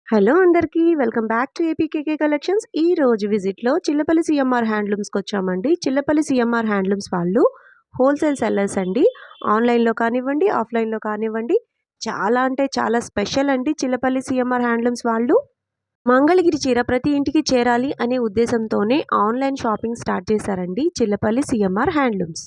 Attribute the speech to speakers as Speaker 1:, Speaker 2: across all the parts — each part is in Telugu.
Speaker 1: హలో అందరికీ welcome back to APKK collections. ఈ రోజు విజిట్లో చిల్లపల్లి సిఎంఆర్ హ్యాండ్లూమ్స్కి వచ్చామండి. చిల్లపల్లి సిఎంఆర్ హ్యాండ్లూమ్స్ వాళ్ళు హోల్సేల్ సెల్లర్స్ అండి. ఆన్లైన్లో కానివ్వండి, ఆఫ్లైన్లో కానివ్వండి, చాలా అంటే చాలా స్పెషల్ అండి. చిల్లపల్లి సిఎంఆర్ హ్యాండ్లూమ్స్ వాళ్ళు మంగళగిరి చీర ప్రతి ఇంటికి చేరాలి అనే ఉద్దేశంతోనే ఆన్లైన్ షాపింగ్ స్టార్ట్ చేశారండి Chillapalli CMR handlooms.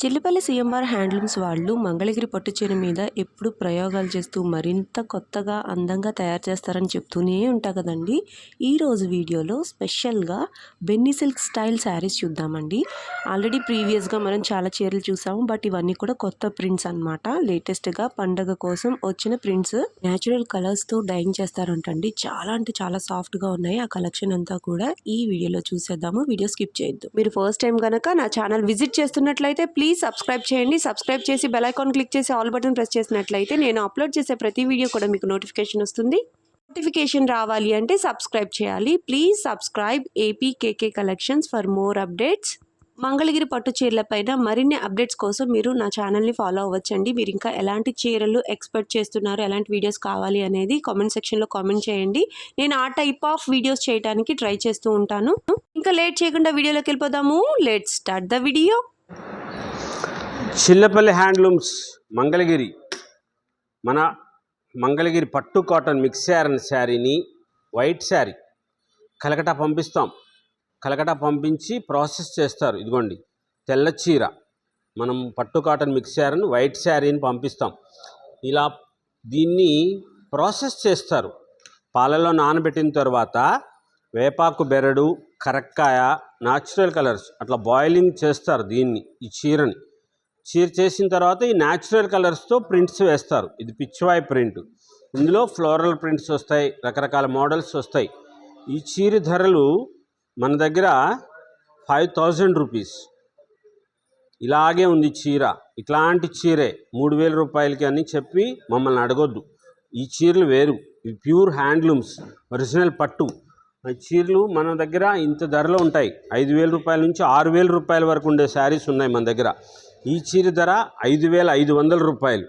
Speaker 1: Chillapalli CMR handlooms వాళ్ళు మంగళగిరి పట్టు చీర మీద ఎప్పుడు ప్రయోగాలు చేస్తూ మరింత కొత్తగా అందంగా తయారు చేస్తారని చెప్తూనే ఉంటా కదండి. ఈరోజు వీడియోలో స్పెషల్గా బెన్నీ సిల్క్ స్టైల్ శారీస్ చూద్దామండి. ఆల్రెడీ ప్రీవియస్గా మనం చాలా చీరలు చూసాము, బట్ ఇవన్నీ కూడా కొత్త ప్రింట్స్ అనమాట. లేటెస్ట్గా పండగ కోసం వచ్చిన ప్రింట్స్ న్యాచురల్ కలర్స్తో డైయింగ్ చేస్తారంటండి. చాలా అంటే చాలా సాఫ్ట్గా ఉన్నాయి. ఆ కలెక్షన్ అంతా కూడా ఈ వీడియోలో చూసేద్దాము. వీడియో స్కిప్ చేయొద్దు. మీరు ఫస్ట్ టైం కనుక నా ఛానల్ విజిట్ చేస్తున్నట్లయితే ప్లీజ్ సబ్స్క్రైబ్ చేయండి. సబ్స్క్రైబ్ చేసి బెల్ ఐకాన్ క్లిక్ చేసి ఆల్ బటన్ ప్రెస్ చేసినట్లయితే నేను అప్లోడ్ చేసే ప్రతి వీడియో కూడా మీకు నోటిఫికేషన్ వస్తుంది. నోటిఫికేషన్ రావాలి అంటే సబ్స్క్రైబ్ చేయాలి. Please subscribe APKK collections for more updates. Mangalagiri పట్టు చీరల పైన మరిన్ని అప్డేట్స్ కోసం మీరు నా ఛానల్ని ఫాలో అవ్వచ్చండి. మీరు ఇంకా ఎలాంటి చీరలు ఎక్స్పెక్ట్ చేస్తున్నారు, ఎలాంటి వీడియోస్ కావాలి అనేది కామెంట్ సెక్షన్లో కామెంట్ చేయండి. నేను ఆ టైప్ ఆఫ్ వీడియోస్ చేయడానికి ట్రై చేస్తూ ఉంటాను. ఇంకా లేట్ చేయకుండా వీడియోలోకి వెళ్ళిపోదాము. Let's start the video.
Speaker 2: Chillapalli handlooms Mangalagiri, మన మంగళగిరి పట్టు కాటన్ మిక్స్ శారీని వైట్ శారీ కలకటా పంపిస్తాం. కలకటా పంపించి ప్రాసెస్ చేస్తారు. ఇదిగోండి తెల్ల చీర, మనం పట్టు కాటన్ మిక్స్ శారీని వైట్ శారీని పంపిస్తాం. ఇలా దీన్ని ప్రాసెస్ చేస్తారు. పాలలో నానబెట్టిన తర్వాత వేపాకు బెరడు, కరక్కాయ, న్యాచురల్ కలర్స్ అట్లా బాయిలింగ్ చేస్తారు దీన్ని. ఈ చీర చేసిన తర్వాత ఈ న్యాచురల్ కలర్స్తో ప్రింట్స్ వేస్తారు. ఇది పిచ్చివాయి ప్రింట్. ఇందులో ఫ్లోరల్ ప్రింట్స్ వస్తాయి, రకరకాల మోడల్స్ వస్తాయి. ఈ చీర ధరలు మన దగ్గర 5000 రూపీస్. ఇలాగే ఉంది చీర. ఇట్లాంటి చీరే 3000 రూపాయలకి అని చెప్పి మమ్మల్ని అడగొద్దు. ఈ చీరలు వేరు, ఇవి ప్యూర్ హ్యాండ్లూమ్స్, ఒరిజినల్ పట్టు. ఈ చీరలు మన దగ్గర ఇంత ధరలో ఉంటాయి. 5000 రూపాయల నుంచి 6000 రూపాయల వరకు ఉండే శారీస్ ఉన్నాయి మన దగ్గర. ఈ చీర ధర 5500 రూపాయలు.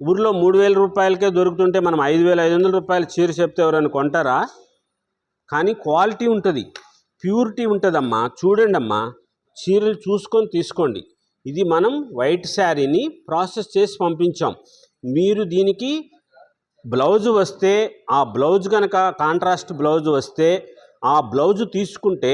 Speaker 2: ఊర్లో 3000 రూపాయలకే దొరుకుతుంటే మనం 5500 రూపాయల చీర చెప్తే ఎవరైనా కొంటారా? కానీ క్వాలిటీ ఉంటుంది, ప్యూరిటీ ఉంటుందమ్మా. చూడండి అమ్మా, చీరలు చూసుకొని తీసుకోండి. ఇది మనం వైట్ శారీని ప్రాసెస్ చేసి పంపించాం. మీరు దీనికి బ్లౌజ్ వస్తే, ఆ బ్లౌజ్ కనుక కాంట్రాస్ట్ బ్లౌజ్ వస్తే ఆ బ్లౌజ్ తీసుకుంటే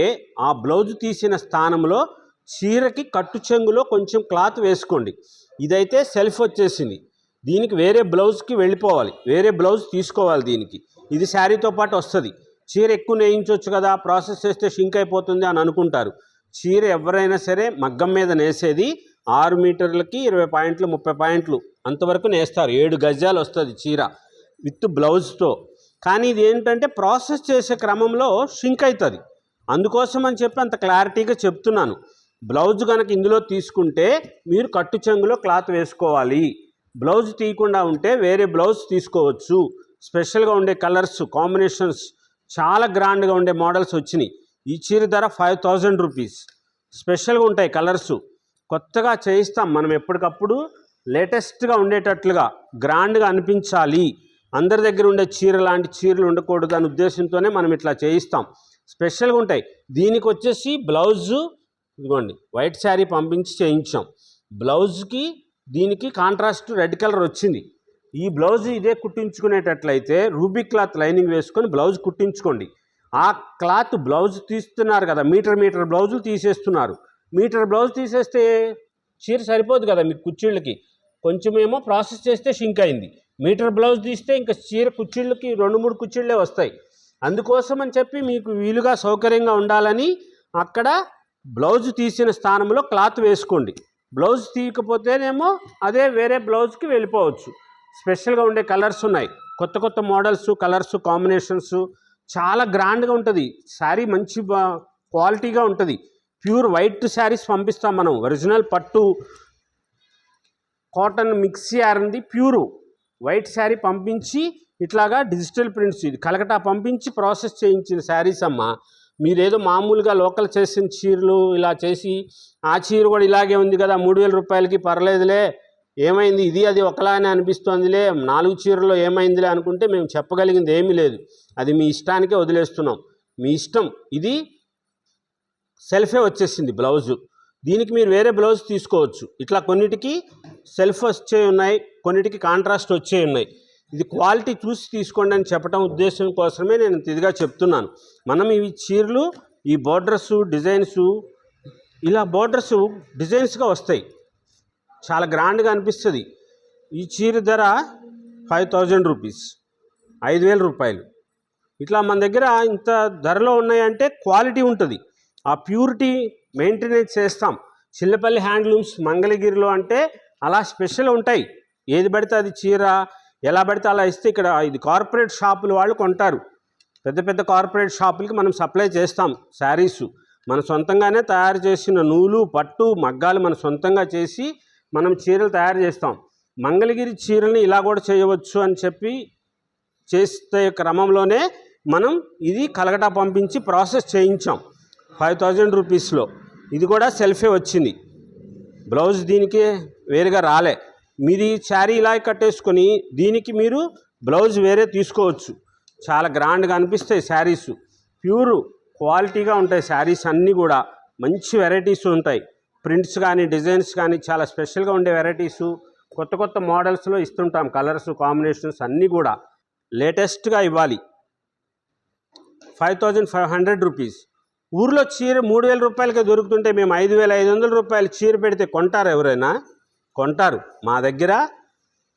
Speaker 2: ఆ బ్లౌజ్ తీసిన స్థానంలో చీరకి కట్టు చెంగులో కొంచెం క్లాత్ వేసుకోండి. ఇదైతే సెల్ఫ్ వచ్చేసింది. దీనికి వేరే బ్లౌజ్కి వెళ్ళిపోవాలి, వేరే బ్లౌజ్ తీసుకోవాలి దీనికి. ఇది శారీతో పాటు వస్తుంది. చీర ఎక్కువ నేయించవచ్చు కదా, ప్రాసెస్ చేస్తే షింక్ అయిపోతుంది అని అనుకుంటారు. చీర ఎవరైనా సరే మగ్గం మీద నేసేది 6 మీటర్లకి 20 పాయింట్లు 30 పాయింట్లు అంతవరకు నేస్తారు. 7 గజాలు వస్తుంది చీర విత్ బ్లౌజ్తో. కానీ ఇది ఏంటంటే ప్రాసెస్ చేసే క్రమంలో షింక్ అవుతుంది. అందుకోసం అని చెప్పి అంత క్లారిటీగా చెప్తున్నాను. బ్లౌజ్ కనుక ఇందులో తీసుకుంటే మీరు కట్టు చెంగులో క్లాత్ వేసుకోవాలి. బ్లౌజ్ తీయకుండా ఉంటే వేరే బ్లౌజ్ తీసుకోవచ్చు. స్పెషల్గా ఉండే కలర్స్ కాంబినేషన్స్, చాలా గ్రాండ్గా ఉండే మోడల్స్ వచ్చినాయి. ఈ చీర ధర 5000 రూపీస్. స్పెషల్గా ఉంటాయి కలర్స్, కొత్తగా చేయిస్తాం మనం. ఎప్పటికప్పుడు లేటెస్ట్గా ఉండేటట్లుగా గ్రాండ్గా అనిపించాలి. అందరి దగ్గర ఉండే చీర లాంటి చీరలు ఉండకూడదు అనే ఉద్దేశంతోనే మనం ఇట్లా చేయిస్తాం. స్పెషల్గా ఉంటాయి. దీనికి వచ్చేసి బ్లౌజు ఇదిగోండి వైట్ శారీ పంపించి చేయించాం. బ్లౌజ్కి దీనికి కాంట్రాస్ట్ రెడ్ కలర్ వచ్చింది. ఈ బ్లౌజ్ ఇదే కుట్టించుకునేటట్లయితే రూబీ క్లాత్ లైనింగ్ వేసుకొని బ్లౌజ్ కుట్టించుకోండి. ఆ క్లాత్ బ్లౌజ్ తీస్తున్నారు కదా, మీటర్ బ్లౌజులు తీసేస్తున్నారు. మీటర్ బ్లౌజ్ తీసేస్తే చీర సరిపోదు కదా మీకు కుచ్చిళ్ళకి. కొంచెమేమో ప్రాసెస్ చేస్తే షింక్ అయింది. మీటర్ బ్లౌజ్ తీస్తే ఇంకా చీర కుచ్చిళ్ళకి 2-3 కుచ్చిళ్ళే వస్తాయి. అందుకోసం అని చెప్పి మీకు వీలుగా సౌకర్యంగా ఉండాలని అక్కడ బ్లౌజ్ తీసిన స్థానంలో క్లాత్ వేసుకోండి. బ్లౌజ్ తీయకపోతేనేమో అదే వేరే బ్లౌజ్కి వెళ్ళిపోవచ్చు. స్పెషల్గా ఉండే కలర్స్ ఉన్నాయి, కొత్త మోడల్స్, కలర్స్ కాంబినేషన్స్. చాలా గ్రాండ్గా ఉంటుంది శారీ, మంచి క్వాలిటీగా ఉంటుంది. ప్యూర్ వైట్ శారీస్ పంపిస్తాం మనం. ఒరిజినల్ పట్టు కాటన్ మిక్స్ యార్న్ది ప్యూరు వైట్ శారీ పంపించి ఇట్లాగా డిజిటల్ ప్రింట్స్. ఇది కలకటా పంపించి ప్రాసెస్ చేయించిన శారీస్ అమ్మ. మీరేదో మామూలుగా లోకల్ చేసిన చీరలు ఇలా చేసి ఆ చీర కూడా ఇలాగే ఉంది కదా 3000 రూపాయలకి పర్లేదులే, ఏమైంది ఇది అది ఒకలానే అనిపిస్తోందిలే, 4 చీరలో ఏమైందిలే అనుకుంటే మేము చెప్పగలిగింది ఏమీ లేదు. అది మీ ఇష్టానికే వదిలేస్తున్నాం, మీ ఇష్టం. ఇది సెల్ఫే వచ్చేసింది బ్లౌజు. దీనికి మీరు వేరే బ్లౌజ్ తీసుకోవచ్చు. ఇట్లా కొన్నిటికి సెల్ఫ్ వచ్చే ఉన్నాయి, కొన్నిటికి కాంట్రాస్ట్ వచ్చే ఉన్నాయి. ఇది క్వాలిటీ చూసి తీసుకోండి అని చెప్పడం ఉద్దేశం కోసమే నేను ఇదిగా చెప్తున్నాను. మనం ఇవి చీరలు, ఈ బోర్డర్స్ డిజైన్స్, ఇలా బోర్డర్స్ డిజైన్స్గా వస్తాయి, చాలా గ్రాండ్గా అనిపిస్తుంది. ఈ చీర ధర 5000 రూపీస్, 5000 రూపాయలు. ఇట్లా మన దగ్గర ఇంత ధరలో ఉన్నాయంటే క్వాలిటీ ఉంటుంది, ఆ ప్యూరిటీ మెయింటెనెన్స్ చేస్తాం. చిల్లపల్లి హ్యాండ్లూమ్స్ మంగళగిరిలో అంటే అలా స్పెషల్ ఉంటాయి. ఏది పడితే అది చీర ఎలా పడితే అలా ఇస్తే ఇక్కడ ఇది కార్పొరేట్ షాపులు వాళ్ళు కొంటారు. పెద్ద పెద్ద కార్పొరేట్ షాపులకి మనం సప్లై చేస్తాం శారీసు. మన సొంతంగానే తయారు చేసిన నూలు పట్టు మగ్గాలు మన సొంతంగా చేసి మనం చీరలు తయారు చేస్తాం. మంగళగిరి చీరల్ని ఇలా కూడా చేయవచ్చు అని చెప్పి చేసే క్రమంలోనే మనం ఇది కలకటా పంపించి ప్రాసెస్ చేయించాం 5000 రూపీస్లో. ఇది కూడా సెల్ఫే వచ్చింది, బ్లౌజ్ దీనికి వేరుగా రాలే. మీరు ఈ శారీ ఇలా కట్టేసుకొని దీనికి మీరు బ్లౌజ్ వేరే తీసుకోవచ్చు. చాలా గ్రాండ్గా అనిపిస్తాయి శారీస్, ప్యూర్ క్వాలిటీగా ఉంటాయి శారీస్ అన్నీ కూడా. మంచి వెరైటీస్ ఉంటాయి, ప్రింట్స్ కానీ డిజైన్స్ కానీ చాలా స్పెషల్గా ఉండే వెరైటీసు. కొత్త కొత్త మోడల్స్లో ఇస్తుంటాం, కలర్స్ కాంబినేషన్స్ అన్నీ కూడా లేటెస్ట్గా ఇవ్వాలి. 5500 రూపీస్. ఊర్లో చీర 3000 రూపాయలకే దొరుకుతుంటే మేము 5500 రూపాయలు చీర పెడితే కొంటారు ఎవరైనా? కొంటారు. మా దగ్గర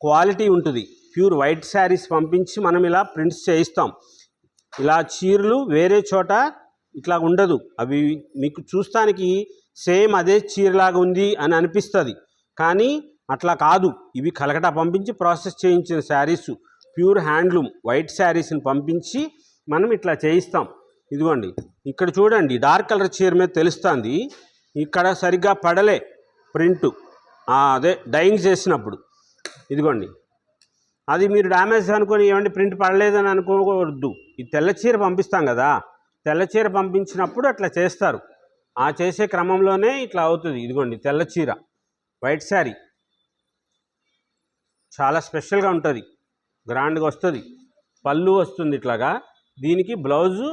Speaker 2: క్వాలిటీ ఉంటుంది. ప్యూర్ వైట్ శారీస్ పంపించి మనం ఇలా ప్రింట్స్ చేయిస్తాం. ఇలా చీరలు వేరే చోట ఇట్లా ఉండదు. అవి మీకు చూస్తానికి సేమ్ అదే చీరలాగా ఉంది అని అనిపిస్తుంది, కానీ అట్లా కాదు. ఇవి కలకటా పంపించి ప్రాసెస్ చేయించిన శారీసు, ప్యూర్ హ్యాండ్లూమ్ వైట్ శారీస్ని పంపించి మనం ఇట్లా చేయిస్తాం. ఇదిగోండి ఇక్కడ చూడండి, డార్క్ కలర్ చీర మీద తెలుస్తుంది, ఇక్కడ సరిగ్గా పడలే ప్రింటు, అదే డైయింగ్ చేసినప్పుడు. ఇదిగోండి అది మీరు డ్యామేజ్ అనుకొని ఏమండి ప్రింట్ పడలేదని అనుకోవద్దు. ఈ తెల్ల చీర పంపిస్తాం కదా, తెల్ల చీర పంపించినప్పుడు అట్లా చేస్తారు. ఆ చేసే క్రమంలోనే ఇట్లా అవుతుంది. ఇదిగోండి తెల్ల చీర వైట్ శారీ చాలా స్పెషల్గా ఉంటుంది, గ్రాండ్గా వస్తుంది. పళ్ళు వస్తుంది ఇట్లాగా. దీనికి బ్లౌజు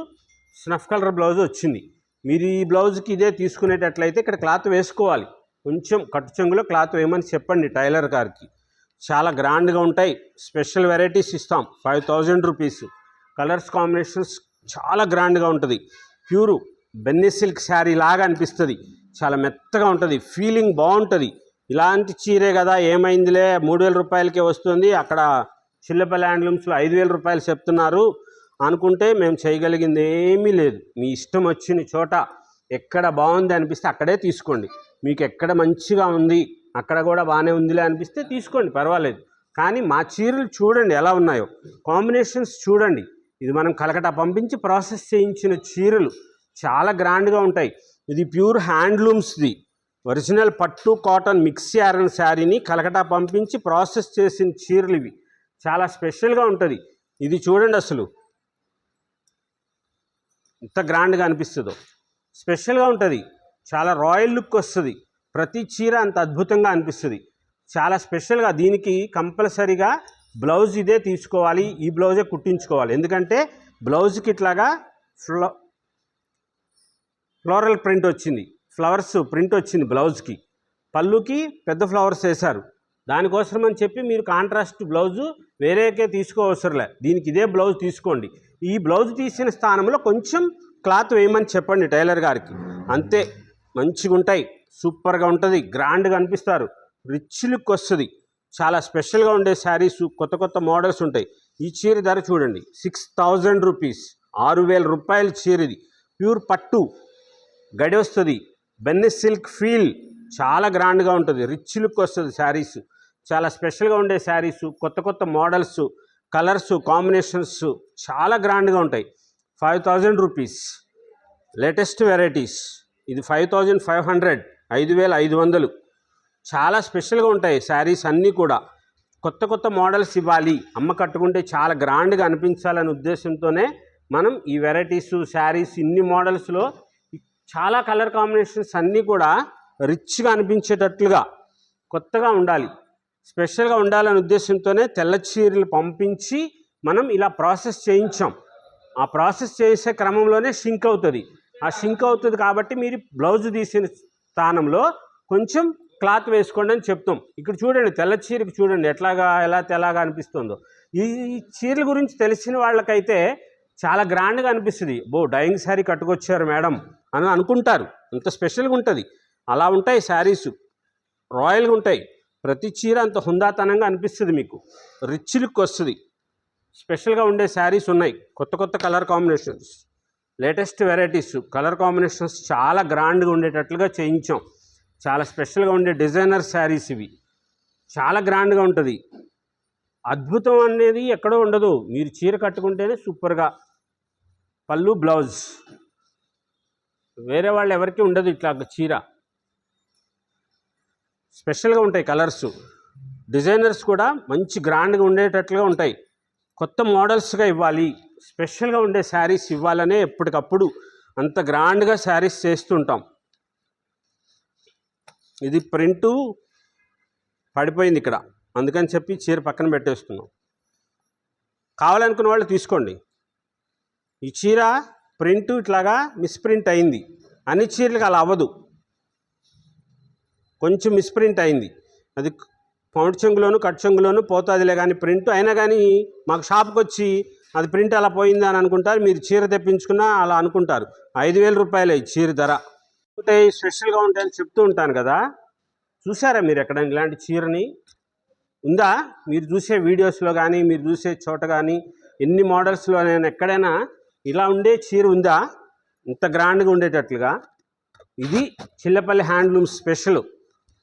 Speaker 2: స్నఫ్ కలర్ బ్లౌజ్ వచ్చింది. మీరు ఈ బ్లౌజ్కి ఇదే తీసుకునేటట్లయితే ఇక్కడ క్లాత్ వేసుకోవాలి, కొంచెం కట్టు చెంగులో క్లాత్ వేయమని చెప్పండి టైలర్ గారికి. చాలా గ్రాండ్గా ఉంటాయి, స్పెషల్ వెరైటీస్ ఇస్తాం. 5000 రూపీస్. కలర్స్ కాంబినేషన్స్ చాలా గ్రాండ్గా ఉంటుంది. ప్యూరు బెన్నీ సిల్క్ శారీ లాగా అనిపిస్తుంది, చాలా మెత్తగా ఉంటుంది, ఫీలింగ్ బాగుంటుంది. ఇలాంటి చీరే కదా ఏమైందిలే 3000 రూపాయలకే వస్తుంది, అక్కడ చిల్లపల్లి హ్యాండ్లూమ్స్లో 5000 రూపాయలు చెప్తున్నారు అనుకుంటే మేము చేయగలిగింది ఏమీ లేదు. మీ ఇష్టం వచ్చిన చోట ఎక్కడ బాగుంది అనిపిస్తే అక్కడే తీసుకోండి. మీకు ఎక్కడ మంచిగా ఉంది అక్కడ కూడా బాగానే ఉందిలే అనిపిస్తే తీసుకోండి, పర్వాలేదు. కానీ మా చీరలు చూడండి ఎలా ఉన్నాయో, కాంబినేషన్స్ చూడండి. ఇది మనం కలకటా పంపించి ప్రాసెస్ చేయించిన చీరలు చాలా గ్రాండ్గా ఉంటాయి. ఇది ప్యూర్ హ్యాండ్లూమ్స్ది ఒరిజినల్ పట్టు కాటన్ మిక్స్ యారన్ శారీని కలకటా పంపించి ప్రాసెస్ చేసిన చీరలు ఇవి. చాలా స్పెషల్గా ఉంటుంది. ఇది చూడండి అసలు ఎంత గ్రాండ్గా అనిపిస్తుందో, స్పెషల్గా ఉంటుంది, చాలా రాయల్ లుక్ వస్తుంది. ప్రతి చీర అంత అద్భుతంగా అనిపిస్తుంది, చాలా స్పెషల్గా. దీనికి కంపల్సరీగా బ్లౌజ్ ఇదే తీసుకోవాలి, ఈ బ్లౌజే కుట్టించుకోవాలి. ఎందుకంటే బ్లౌజ్కి ఇట్లాగా ఫ్లోరల్ ప్రింట్ వచ్చింది, ఫ్లవర్స్ ప్రింట్ వచ్చింది బ్లౌజ్కి. పళ్ళుకి పెద్ద ఫ్లవర్స్ వేశారు. దానికోసం అని చెప్పి మీరు కాంట్రాస్ట్ బ్లౌజు వేరేకే తీసుకోవసరలే, దీనికి ఇదే బ్లౌజ్ తీసుకోండి. ఈ బ్లౌజ్ తీసిన స్థానంలో కొంచెం క్లాత్ వేయమని చెప్పండి టైలర్ గారికి, అంతే. మంచిగా ఉంటాయి, సూపర్గా ఉంటుంది, గ్రాండ్గా అనిపిస్తారు, రిచ్ లుక్ వస్తుంది. చాలా స్పెషల్గా ఉండే శారీస్, కొత్త కొత్త మోడల్స్ ఉంటాయి. ఈ చీర ధర చూడండి 6000 రూపీస్, 6000 రూపాయల చీర. ఇది ప్యూర్ పట్టు గడి వస్తుంది, బెన్నీ సిల్క్ ఫీల్, చాలా గ్రాండ్గా ఉంటుంది, రిచ్ లుక్ వస్తుంది శారీస్. చాలా స్పెషల్గా ఉండే శారీస్, కొత్త కొత్త మోడల్స్, కలర్స్ కాంబినేషన్స్ చాలా గ్రాండ్గా ఉంటాయి. 5000 రూపీస్ లేటెస్ట్ వెరైటీస్. ఇది 5500, 5500. చాలా స్పెషల్గా ఉంటాయి శారీస్ అన్నీ కూడా. కొత్త కొత్త మోడల్స్ ఇవ్వాలి, అమ్మ కట్టుకుంటే చాలా గ్రాండ్గా అనిపించాలనే ఉద్దేశంతోనే మనం ఈ వెరైటీస్ శారీస్ ఇన్ని మోడల్స్లో చాలా కలర్ కాంబినేషన్స్ అన్నీ కూడా రిచ్గా అనిపించేటట్లుగా కొత్తగా ఉండాలి, స్పెషల్గా ఉండాలనే ఉద్దేశంతోనే తెల్ల చీరలు పంపించి మనం ఇలా ప్రాసెస్ చేయించాం. ఆ ప్రాసెస్ చేసే క్రమంలోనే షింక్ అవుతుంది. ఆ షింక్ అవుతుంది కాబట్టి మీరు బ్లౌజ్ తీసిన స్థానంలో కొంచెం క్లాత్ వేసుకోండి అని చెప్తాం. ఇక్కడ చూడండి, తెల్ల చీరకు చూడండి ఎలా తెల్లగా అనిపిస్తుందో. ఈ చీరల గురించి తెలిసిన వాళ్ళకైతే చాలా గ్రాండ్గా అనిపిస్తుంది. డైయింగ్ శారీ కట్టుకొచ్చారు మేడం అని అనుకుంటారు. అంత స్పెషల్గా ఉంటుంది. అలా ఉంటాయి శారీస్, రాయల్గా ఉంటాయి. ప్రతి చీర అంత హుందాతనంగా అనిపిస్తుంది, మీకు రిచ్ లుక్ వస్తుంది. స్పెషల్గా ఉండే శారీస్ ఉన్నాయి, కొత్త కొత్త colour combinations, latest varieties, colour combinations చాలా గ్రాండ్గా ఉండేటట్లుగా చేయించాం. చాలా స్పెషల్గా ఉండే డిజైనర్ శారీస్ ఇవి, చాలా గ్రాండ్గా ఉంటుంది. అద్భుతం అనేది ఎక్కడో ఉండదు, మీరు చీర కట్టుకుంటేనే సూపర్గా. పళ్ళు బ్లౌజ్ వేరే వాళ్ళు ఎవరికి ఉండదు ఇట్లా చీర. స్పెషల్గా ఉంటాయి కలర్స్, డిజైనర్స్ కూడా మంచి గ్రాండ్గా ఉండేటట్లుగా ఉంటాయి. కొత్త మోడల్స్గా ఇవ్వాలి, స్పెషల్గా ఉండే శారీస్ ఇవ్వాలనే ఎప్పటికప్పుడు అంత గ్రాండ్గా శారీస్ చేస్తుంటాం. ఇది ప్రింటు పడిపోయింది ఇక్కడ, అందుకని చెప్పి చీర పక్కన పెట్టేస్తున్నాం. కావాలనుకున్న వాళ్ళు తీసుకోండి. ఈ చీర ప్రింటు ఇట్లాగా మిస్ప్రింట్ అయింది, అన్ని చీరలకు అలా అవ్వదు, కొంచెం మిస్ప్రింట్ అయింది. అది పౌండ్ చెంగులోను కట్ చెంగులోను పోతుందిలే, కానీ ప్రింట్ అయినా కానీ మాకు షాప్కి వచ్చి అది ప్రింట్ అలా పోయింది అని అనుకుంటారు. మీరు చీర తెప్పించుకున్నా అలా అనుకుంటారు. 5,000 రూపాయలే ఈ చీర ధర. ఉంటాయి స్పెషల్గా ఉంటాయని చెప్తూ ఉంటాను కదా, చూసారా మీరు ఎక్కడైనా ఇలాంటి చీరని? ఉందా మీరు చూసే వీడియోస్లో కానీ మీరు చూసే చోట కానీ ఎన్ని మోడల్స్లో నేను ఎక్కడైనా ఇలా ఉండే చీర ఉందా ఇంత గ్రాండ్గా ఉండేటట్లుగా? ఇది చిల్లపల్లి హ్యాండ్లూమ్ స్పెషల్,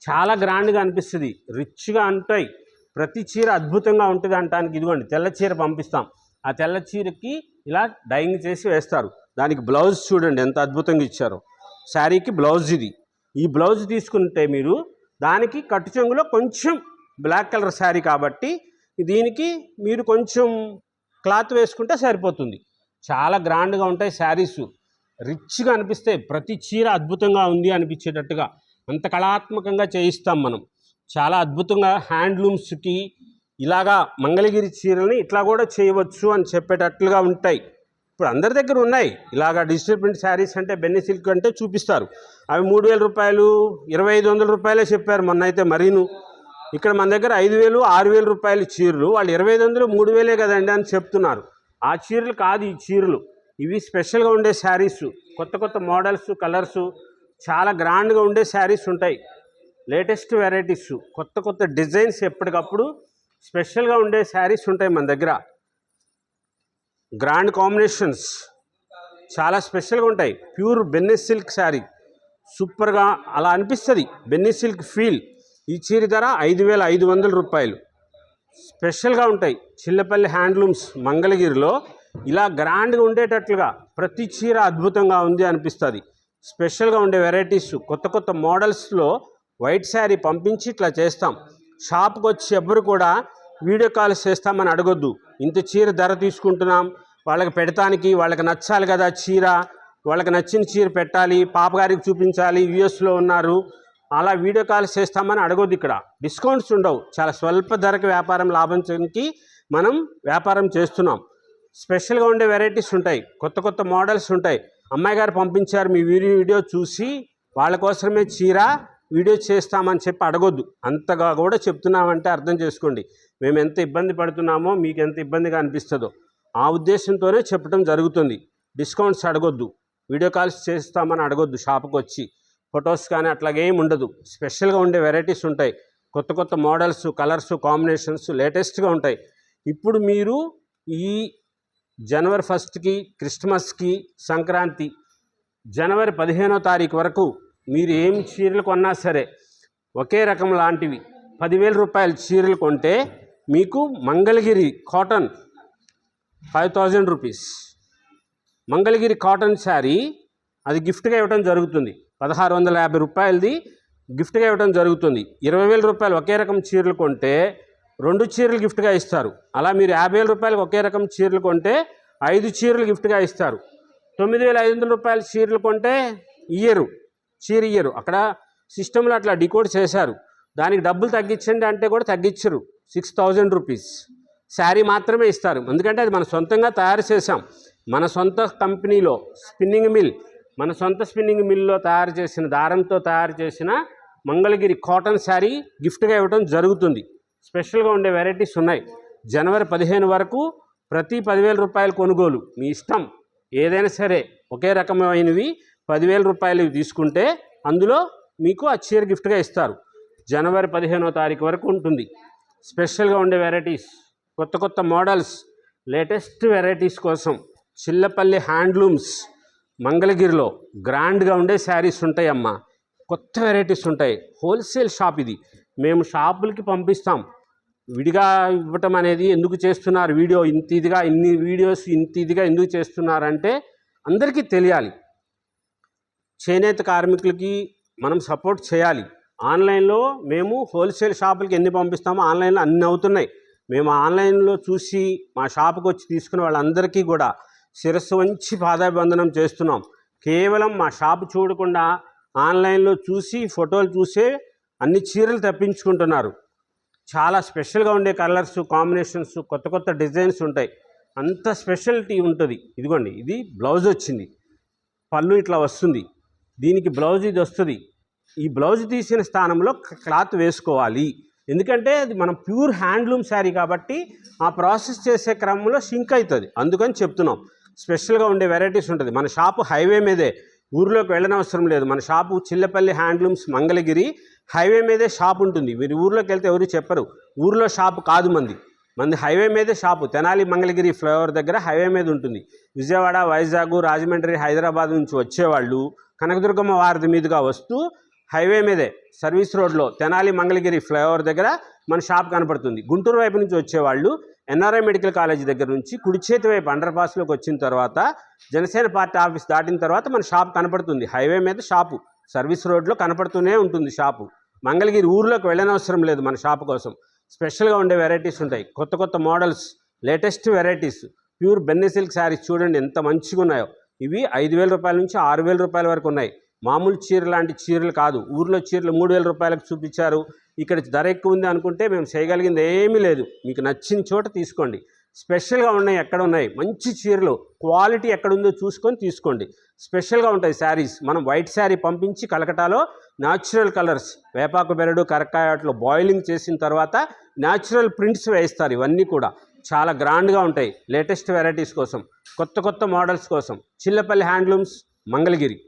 Speaker 2: చాలా గ్రాండ్గా అనిపిస్తుంది, రిచ్గా ఉంటాయి. ప్రతి చీర అద్భుతంగా ఉంటుంది అంటానికి ఇదిగోండి తెల్ల చీర పంపిస్తాం. ఆ తెల్ల చీరకి ఇలా డైయింగ్ చేసి వేస్తారు. దానికి బ్లౌజ్ చూడండి ఎంత అద్భుతంగా ఇచ్చారో. శారీకి బ్లౌజ్ ఇది. ఈ బ్లౌజ్ తీసుకుంటే మీరు దానికి కట్టు చెంగులో కొంచెం బ్లాక్ కలర్ శారీ కాబట్టి దీనికి మీరు కొంచెం క్లాత్ వేసుకుంటే సరిపోతుంది. చాలా గ్రాండ్గా ఉంటాయి శారీస్, రిచ్గా అనిపిస్తాయి. ప్రతి చీర అద్భుతంగా ఉంది అనిపించేటట్టుగా అంత కళాత్మకంగా చేయిస్తాం మనం. చాలా అద్భుతంగా హ్యాండ్లూమ్స్కి ఇలాగా మంగళగిరి చీరల్ని ఇట్లా కూడా చేయవచ్చు అని చెప్పేటట్లుగా ఉంటాయి. ఇప్పుడు అందరి దగ్గర ఉన్నాయి ఇలాగా డిజిటల్ ప్రింట్ శారీస్. అంటే బెన్నీ సిల్క్ అంటే చూపిస్తారు, అవి 3,000 రూపాయలు 2,500 రూపాయలే చెప్పారు మొన్న అయితే మరీను. ఇక్కడ మన దగ్గర 5,000 6,000 రూపాయలు చీరలు, వాళ్ళు 2,500 3,000 కదండి అని చెప్తున్నారు. ఆ చీరలు కాదు ఈ చీరలు, ఇవి స్పెషల్గా ఉండే శారీస్, కొత్త కొత్త మోడల్స్ కలర్స్, చాలా గ్రాండ్గా ఉండే శారీస్ ఉంటాయి. లేటెస్ట్ వెరైటీస్, కొత్త కొత్త డిజైన్స్, ఎప్పటికప్పుడు స్పెషల్గా ఉండే శారీస్ ఉంటాయి మన దగ్గర. గ్రాండ్ కాంబినేషన్స్ చాలా స్పెషల్గా ఉంటాయి. ప్యూర్ బెన్నీ సిల్క్ శారీ సూపర్గా అలా అనిపిస్తుంది, బెన్నీ సిల్క్ ఫీల్. ఈ చీర ధర 5,500 రూపాయలు. స్పెషల్గా ఉంటాయి. చిల్లపల్లి హ్యాండ్లూమ్స్ మంగళగిరిలో ఇలా గ్రాండ్గా ఉండేటట్లుగా ప్రతి చీర అద్భుతంగా ఉంది అనిపిస్తుంది. స్పెషల్గా ఉండే వెరైటీస్, కొత్త కొత్త మోడల్స్లో వైట్ శారీ పంపించి ఇట్లా చేస్తాం. షాప్కి వచ్చి ఎవ్వరు కూడా వీడియో కాల్స్ చేస్తామని అడగొద్దు. ఇంత చీర ధర తీసుకుంటున్నాం, వాళ్ళకి పెడతానికి వాళ్ళకి నచ్చాలి కదా చీర, వాళ్ళకి నచ్చిన చీర పెట్టాలి, పాపగారికి చూపించాలి, యూఎస్లో ఉన్నారు, అలా వీడియో కాల్స్ చేస్తామని అడగొద్దు. ఇక్కడ డిస్కౌంట్స్ ఉండవు, చాలా స్వల్ప ధరకు వ్యాపారం లాభించడానికి మనం వ్యాపారం చేస్తున్నాం. స్పెషల్గా ఉండే వెరైటీస్ ఉంటాయి, కొత్త కొత్త మోడల్స్ ఉంటాయి. అమ్మాయి గారు పంపించారు మీ వీడియో చూసి వాళ్ళ కోసమే చీర వీడియో చేస్తామని చెప్పి అడగొద్దు. అంతగా కూడా చెప్తున్నామంటే అర్థం చేసుకోండి మేము ఎంత ఇబ్బంది పడుతున్నామో మీకు ఎంత ఇబ్బందిగా అనిపిస్తుందో. ఆ ఉద్దేశంతోనే చెప్పడం జరుగుతుంది. డిస్కౌంట్స్ అడగొద్దు, వీడియో కాల్స్ చేస్తామని అడగొద్దు. షాప్కి వచ్చి ఫొటోస్ కానీ అట్లాగేం ఉండదు. స్పెషల్గా ఉండే వెరైటీస్ ఉంటాయి, కొత్త కొత్త మోడల్స్ కలర్స్ కాంబినేషన్స్ లేటెస్ట్గా ఉంటాయి. ఇప్పుడు మీరు ఈ జనవరి 1కి క్రిస్మస్కి సంక్రాంతి జనవరి 15వ తారీఖు వరకు మీరు ఏం చీరలు కొన్నా సరే ఒకే రకం లాంటివి 10,000 రూపాయల చీరలు కొంటే మీకు Mangalagiri cotton 5,000 rupees Mangalagiri cotton sari అది గిఫ్ట్గా ఇవ్వడం జరుగుతుంది. 1,650 రూపాయలది గిఫ్ట్గా ఇవ్వడం జరుగుతుంది. 20,000 రూపాయలు ఒకే రకం చీరలు కొంటే 2 చీరలు గిఫ్ట్గా ఇస్తారు. అలా మీరు 50,000 రూపాయలకు ఒకే రకం చీరలు కొంటే 5 చీరలు గిఫ్ట్గా ఇస్తారు. 9,500 రూపాయల చీరలు కొంటే చీర ఇయ్యరు. అక్కడ సిస్టంలో అట్లా డికోడ్ చేశారు. దానికి డబ్బులు తగ్గించండి అంటే కూడా తగ్గించరు. 6,000 రూపీస్ శారీ మాత్రమే ఇస్తారు. ఎందుకంటే అది మన సొంతంగా తయారు చేసాం. మన సొంత కంపెనీలో మన సొంత స్పిన్నింగ్ మిల్లో తయారు చేసిన దారంతో తయారు చేసిన మంగళగిరి కాటన్ శారీ గిఫ్ట్గా ఇవ్వడం జరుగుతుంది. స్పెషల్గా ఉండే వెరైటీస్ ఉన్నాయి. జనవరి 15 వరకు ప్రతి 10,000 రూపాయల కొనుగోలు మీ ఇష్టం ఏదైనా సరే ఒకే రకమైనవి 10,000 రూపాయలు తీసుకుంటే అందులో మీకు ఆ చీర గిఫ్ట్గా ఇస్తారు. జనవరి 15వ తారీఖు వరకు ఉంటుంది. స్పెషల్గా ఉండే వెరైటీస్, కొత్త మోడల్స్, లేటెస్ట్ వెరైటీస్ కోసం చిల్లపల్లి హ్యాండ్లూమ్స్ మంగళగిరిలో గ్రాండ్గా ఉండే శారీస్ ఉంటాయమ్మా. కొత్త వెరైటీస్ ఉంటాయి. హోల్సేల్ షాప్ ఇది. మేము షాపులకి పంపిస్తాం. విడిగా ఇవ్వటం అనేది ఎందుకు చేస్తున్నారు, ఇన్ని వీడియోస్ ఇంత ఇదిగా ఎందుకు చేస్తున్నారంటే అందరికీ తెలియాలి. చేనేత కార్మికులకి మనం సపోర్ట్ చేయాలి. ఆన్లైన్లో మేము హోల్సేల్ షాపులకి ఎన్ని పంపిస్తామో ఆన్లైన్లో అన్నీ అవుతున్నాయి. మేము ఆన్లైన్లో చూసి మా షాపుకి వచ్చి తీసుకున్న వాళ్ళందరికీ కూడా శిరస్సు వంచి పాదాభివందనం చేస్తున్నాం. కేవలం మా షాపు చూడకుండా ఆన్లైన్లో చూసి ఫోటోలు చూసే అన్ని చీరలు తెప్పించుకుంటున్నారు. చాలా స్పెషల్గా ఉండే కలర్స్ కాంబినేషన్స్, కొత్త డిజైన్స్ ఉంటాయి. అంత స్పెషాలిటీ ఉంటుంది. ఇదిగోండి, ఇది బ్లౌజ్ వచ్చింది, పళ్ళు ఇట్లా వస్తుంది, దీనికి బ్లౌజ్ ఇది వస్తుంది. ఈ బ్లౌజ్ తీసిన స్థానంలో క్లాత్ వేసుకోవాలి. ఎందుకంటే అది మనం ప్యూర్ హ్యాండ్లూమ్ శారీ కాబట్టి ఆ ప్రాసెస్ చేసే క్రమంలో షింక్ అవుతుంది. అందుకని చెప్తున్నాం. స్పెషల్గా ఉండే వెరైటీస్ ఉంటుంది. మన షాపు హైవే మీదే, ఊరిలోకి వెళ్ళనవసరం లేదు. మన shop Chillapalli handlooms Mangalagiri highway మీదే షాప్ ఉంటుంది. మీరు ఊర్లోకి వెళ్తే ఎవరు చెప్పరు ఊర్లో షాపు కాదు మంది హైవే మీదే షాపు. తెనాలి మంగళగిరి ఫ్లైఓవర్ దగ్గర హైవే మీద ఉంటుంది. విజయవాడ, వైజాగ్, రాజమండ్రి, హైదరాబాద్ నుంచి వచ్చేవాళ్ళు కనకదుర్గమ్మ వారధి మీదుగా వస్తూ హైవే మీదే సర్వీస్ రోడ్లో తెనాలి మంగళగిరి ఫ్లైఓవర్ దగ్గర మన షాప్ కనపడుతుంది. గుంటూరు వైపు నుంచి వచ్చేవాళ్ళు ఎన్ఆర్ఐ మెడికల్ కాలేజ్ దగ్గర నుంచి కుడి చేతి వైపు అండర్ పాస్లోకి వచ్చిన తర్వాత జనసేన పార్టీ ఆఫీస్ దాటిన తర్వాత మన షాప్ కనపడుతుంది. హైవే మీద షాపు, సర్వీస్ రోడ్లో కనపడుతూనే ఉంటుంది షాపు. మంగళగిరి ఊర్లోకి వెళ్ళనవసరం లేదు మన షాపు కోసం. స్పెషల్గా ఉండే వెరైటీస్ ఉంటాయి. కొత్త మోడల్స్, లేటెస్ట్ వెరైటీస్, ప్యూర్ బెన్నీ సిల్క్ శారీస్ చూడండి ఎంత మంచిగా ఉన్నాయో. ఇవి 5,000 రూపాయల నుంచి 6,000 రూపాయల వరకు ఉన్నాయి. మామూలు చీర లాంటి చీరలు కాదు. ఊర్లో చీరలు 3,000 రూపాయలకు చూపించారు. ఇక్కడ ధర ఎక్కువ ఉంది అనుకుంటే మేము చేయగలిగింది ఏమీ లేదు. మీకు నచ్చిన చోట తీసుకోండి. స్పెషల్గా ఉన్నాయి, ఎక్కడ ఉన్నాయి మంచి చీరలు, క్వాలిటీ ఎక్కడుందో చూసుకొని తీసుకోండి. స్పెషల్గా ఉంటాయి శారీస్. మనం వైట్ శారీ పంపించి కలకటాలో న్యాచురల్ కలర్స్, వేపాకు బెరడు, కరక్కాయట్లో బాయిలింగ్ చేసిన తర్వాత న్యాచురల్ ప్రింట్స్ వేస్తారు. ఇవన్నీ కూడా చాలా గ్రాండ్గా ఉంటాయి. లేటెస్ట్ వెరైటీస్ కోసం, కొత్త మోడల్స్ కోసం చిల్లపల్లి హ్యాండ్లూమ్స్ మంగళగిరి.